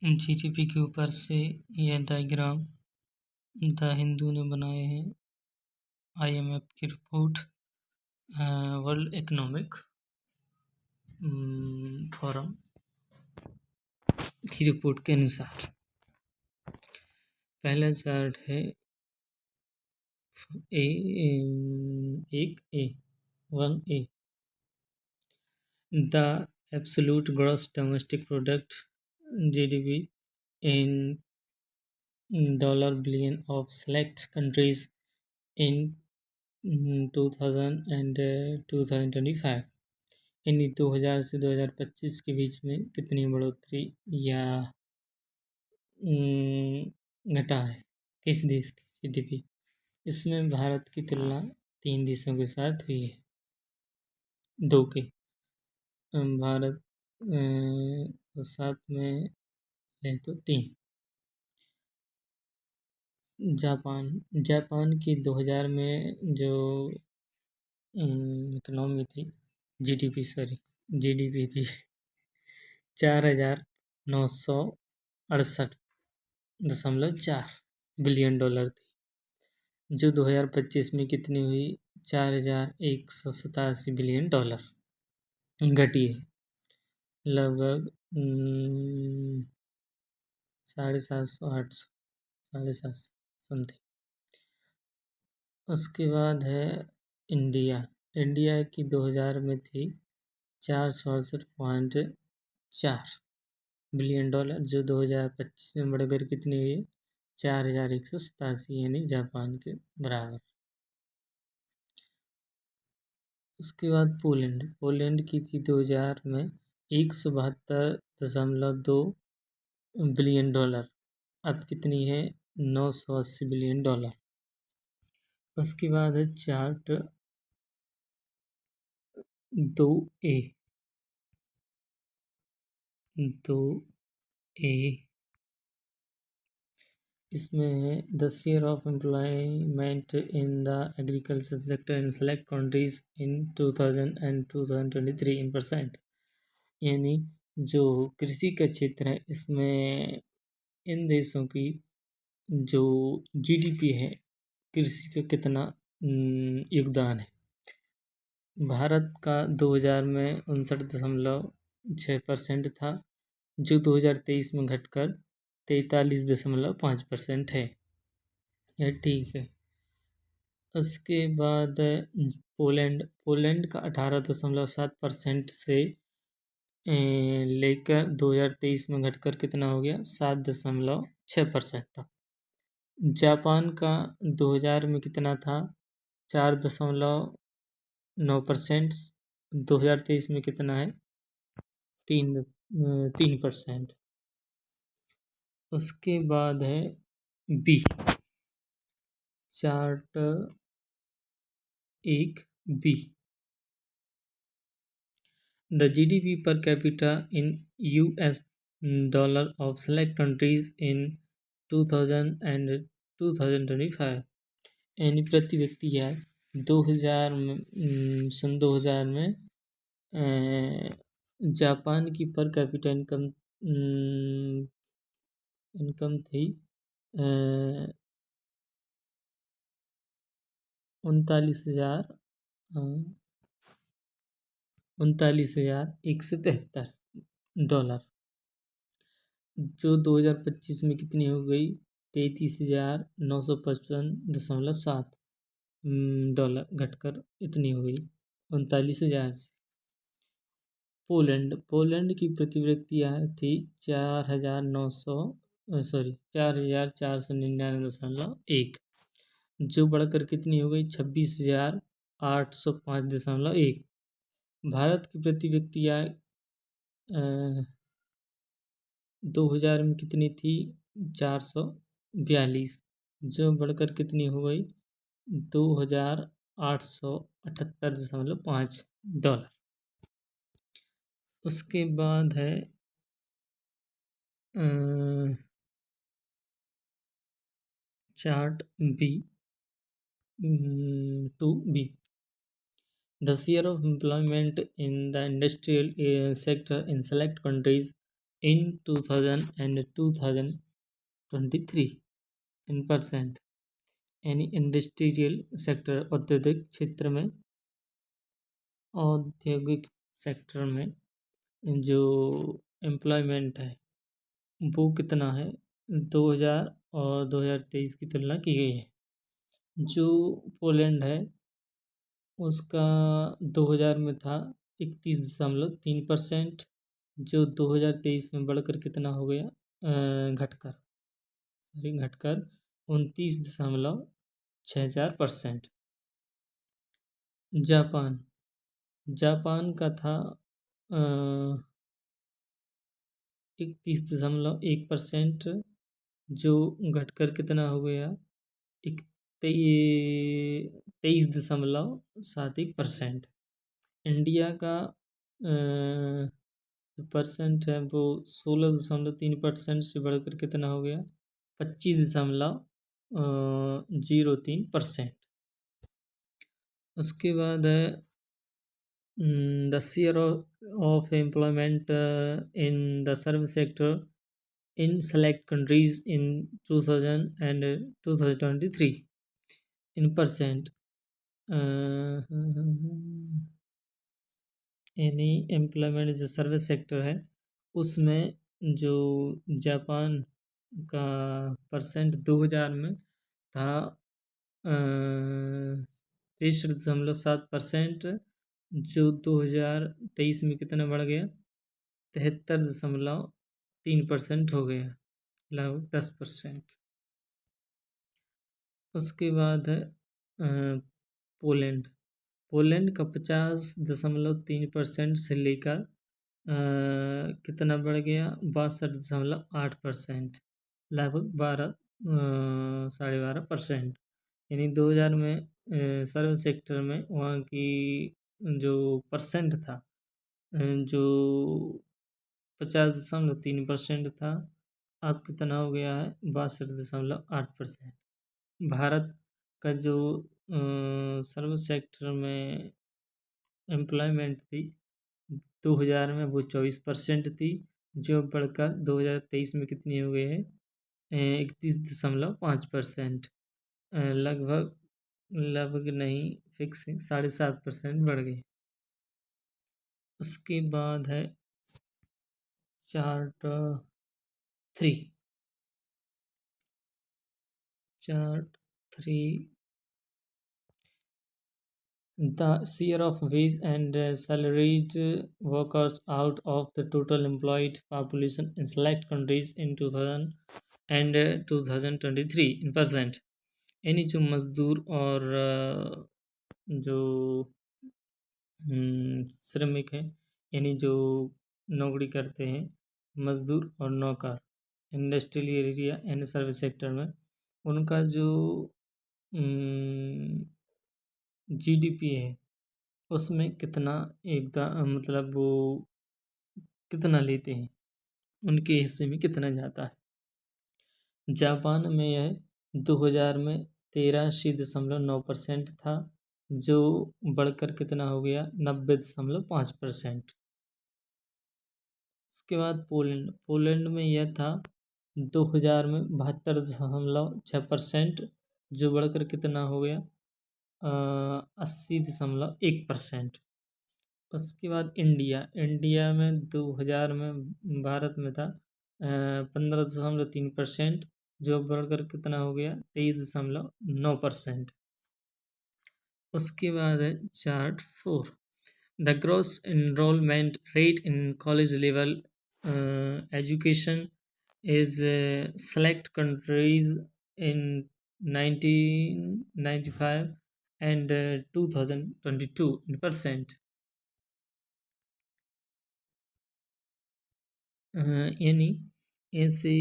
GDP के ऊपर से यह डायग्राम द हिंदू ने बनाए हैं। आईएमएफ की रिपोर्ट, वर्ल्ड इकोनॉमिक फोरम की रिपोर्ट के अनुसार पहला चार्ट है ए 1A। The absolute gross domestic product GDP in dollar billion of select countries in 2000 and 2025, यानी 2000 से 2025 के बीच में कितनी बढ़ोतरी या घटा है किस देश की जीडीपी। इसमें भारत की तुलना 3 देशों के साथ हुई है, 2 के। भारत साथ में है तो 3। जापान की 2000 में जो इकोनॉमी थी, जीडीपी थी 4968.4 बिलियन डॉलर थी, जो 2025 में कितनी हुई 4187 बिलियन डॉलर, घटी है लगभग 750 समथिंग। उसके बाद है इंडिया की 2000 में थी 468.4 बिलियन डॉलर, जो 2025 में बढ़कर कितनी हुई 4187, यानी जापान के बराबर। उसके बाद पोलैंड की थी 2000 में 172.2 बिलियन डॉलर, अब कितनी है 980 बिलियन डॉलर। उसके बाद है चार्ट 2A। इसमें है the share of employment in the agriculture sector in select countries in 2000 and 2023 इन %, यानी जो कृषि का क्षेत्र है इसमें इन देशों की जो जीडीपी है कृषि का कितना योगदान है। भारत का 2000 में 59.6% था, जो 2023 में घटकर 43.5% है। यह ठीक है। उसके बाद पोलैंड का 18.7% से लेकर 2023 में घटकर कितना हो गया 7.6% तक। जापान का 2000 में कितना था 4.9%, 2023 में कितना है 3%। उसके बाद है B chart 1B। The GDP per capita in US dollar of select countries in 2000 and 2025, यानी प्रति व्यक्ति आय 2000 में सन 2000 में जापान की पर कैपिटा इनकम थी 39,173 डॉलर, जो 2025 में कितनी हो गई 33,955.7 डॉलर, घटकर इतनी हो गई 39,000 से। पोलैंड की प्रति व्यक्ति आय थी 4,499.1, जो बढ़कर कितनी हो गई 26,805.1। भारत की प्रति व्यक्ति आय 2000 में कितनी थी 442, जो बढ़कर कितनी हो गई 2,878.5 डॉलर। उसके बाद है chart 2B। The share of employment in the industrial sector in select countries in 2000 and 2023 in percent. यानी इंडस्ट्रियल सेक्टर औद्योगिक सेक्टर में जो एम्प्लॉयमेंट है वो कितना है 2000 और 2023 की तुलना की गई है। जो पोलैंड है उसका 2000 में था 31.3%, जो 2023 में बढ़कर कितना हो गया घटकर 29.64%। जापान जापान का था 31.1%, जो घटकर कितना हो गया 23.71%। इंडिया का परसेंट है वो 16.3% से बढ़कर कितना हो गया 25.03%। उसके बाद है the share of employment in the service sector in select countries in 2000 and 2023 in percent। यानी एम्प्लॉयमेंट जो सर्विस सेक्टर है उसमें जो जापान का परसेंट 2000 में था 23.7%, जो 2023 में कितना बढ़ गया 73.3% हो गया, लगभग 10%। उसके बाद है पोलैंड पोलैंड का 50.3% से लेकर कितना बढ़ गया 62.8%, लगभग 12.5% यानी 2000 में सर्विस सेक्टर में वहाँ की जो परसेंट था जो 50.3% था, अब कितना हो गया है 62.8%। भारत का जो सर्विस सेक्टर में एम्प्लॉयमेंट थी 2000 में वो 24% थी, जो बढ़कर 2023 में कितनी हो गई है 31.5%, लगभग लगभग नहीं फिक्स 7.5% बढ़ गई। उसके बाद है chart 3 the share of wage and salaried workers out of the total employed population in select countries in 2000 and 2023 in percent। यानी जो मजदूर और जो श्रमिक हैं यानी जो नौकरी करते हैं मजदूर और नौकर industrial area and service sector में, उनका जो जीडीपी है उसमें कितना मतलब वो कितना लेते हैं, उनके हिस्से में कितना जाता है। जापान में यह 2000 में 83.9% था, जो बढ़कर कितना हो गया 90.5%। उसके बाद पोलैंड में यह था 2000 में 72.6%, जो बढ़कर कितना हो गया 80.1%। उसके बाद इंडिया में 2000 में भारत में था 15.3%, जो बढ़कर कितना हो गया 23.9%। उसके बाद है chart 4 the gross enrolment rate in college level education is select countries in 1995 and 2022 in percent। यानी ऐसे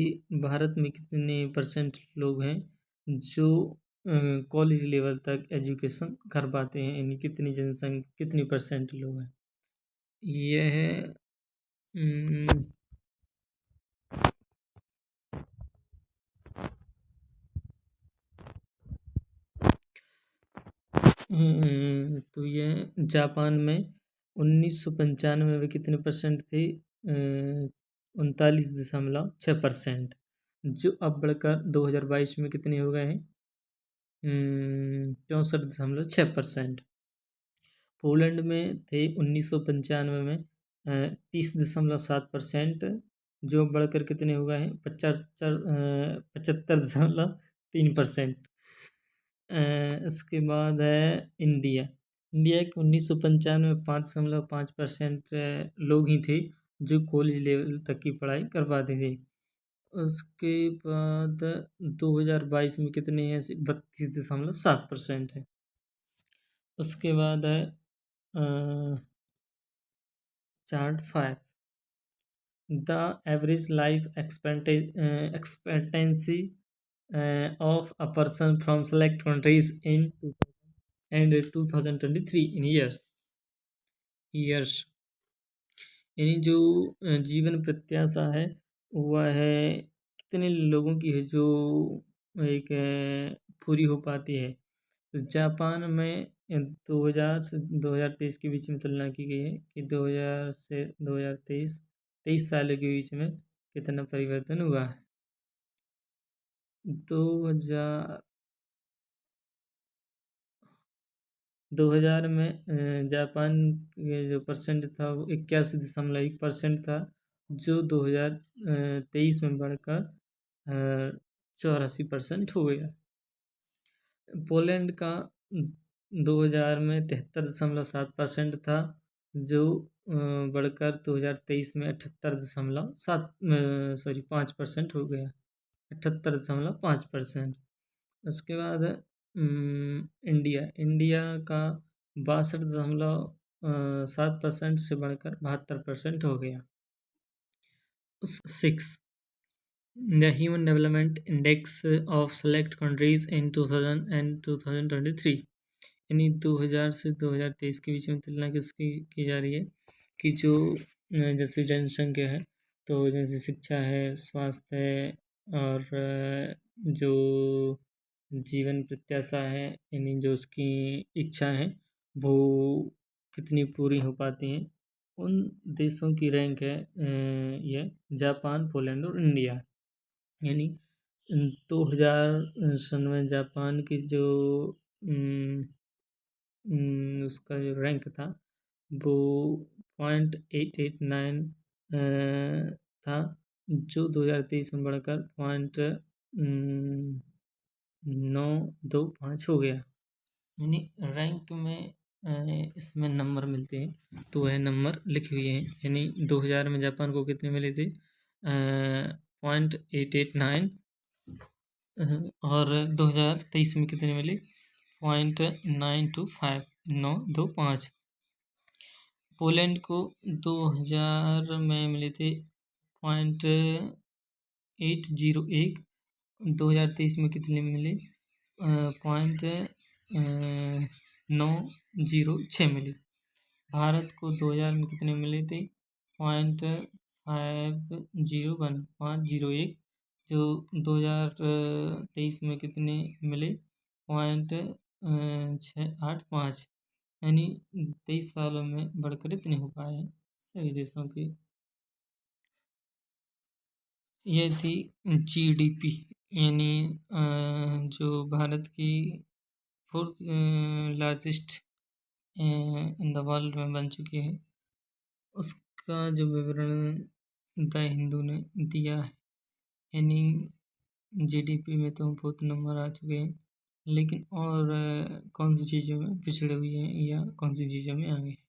भारत में कितने परसेंट लोग हैं जो कॉलेज लेवल तक एजुकेशन कर पाते हैं, यानी कितनी जनसंख्या कितनी परसेंट लोग हैं। यह तो यह जापान में 1995 में कितने परसेंट थे 39.6%, जो अब बढ़कर 2022 में कितने हो गए हैं? 64.6%। पोलैंड में थे 1995 में 30.7%, जो बढ़कर कितने हो गए हैं? 75.3%। इसके बाद है इंडिया। इंडिया के 1995 में 5.5% लोग ही थे जो कॉलेज लेवल तक की पढ़ाई कर पाते थे। उसके बाद 2022 में कितने हैं? 32.7% है। उसके बाद है chart 5। The average life expectancy of a person from select countries in 2023 in years, यानी जो जीवन प्रत्याशा है वह है कितने लोगों की है जो एक पूरी हो पाती है। जापान में 2000 से 2023 के बीच में तुलना की गई है कि 2000 से 2023 23 साल के बीच में कितना परिवर्तन हुआ है। 2000 में जापान के जो परसेंट था वो 81.1% था, जो 2023 में बढ़कर 84% हो गया। पोलैंड का 2000 में 73.7% था, जो बढ़कर 2023 में 5% हो गया। 78.5%। उसके बाद इंडिया का 62.7% से बढ़कर 72% हो गया। 6. The Human Development Index of select countries in 2000 and 2023, यानी 2000 से 2023 के बीच में तुलना किसकी की जा रही है कि जो जैसे जनसंख्या है, तो जैसे शिक्षा है, स्वास्थ्य है, और जो जीवन प्रत्याशा है, यानी जो उसकी इच्छा है वो कितनी पूरी हो पाती हैं, उन देशों की रैंक है ये जापान, पोलैंड और इंडिया। यानी 2000 सन में जापान की जो उसका जो रैंक था वो 0.889 था, जो 2023 में बढ़कर 0.925 हो गया। यानी रैंक में इसमें नंबर मिलते हैं, तो वह नंबर लिखे हुए हैं। यानी 2000 में जापान को कितने मिले थे? 0.889, और 2023 में कितने मिले? 0.925। पोलैंड को 2000 में मिले थे 0.801, 2023 में कितने मिले? 0.906 मिले। भारत को 2000 में कितने मिले थे? 501, जो 2023 में कितने मिले? 0.685। यानी 23 सालों में बढ़कर इतने हो पाए हैं सभी देशों के। ये थी GDP, यानी जो भारत की 4th largest in the world में बन चुकी है, उसका जो विवरण द हिंदू ने दिया है। यानी GDP में तो बहुत नंबर आ चुके हैं, लेकिन और कौन सी चीज़ों में पिछड़े हुए हैं या कौन सी चीज़ों में आगे हैं।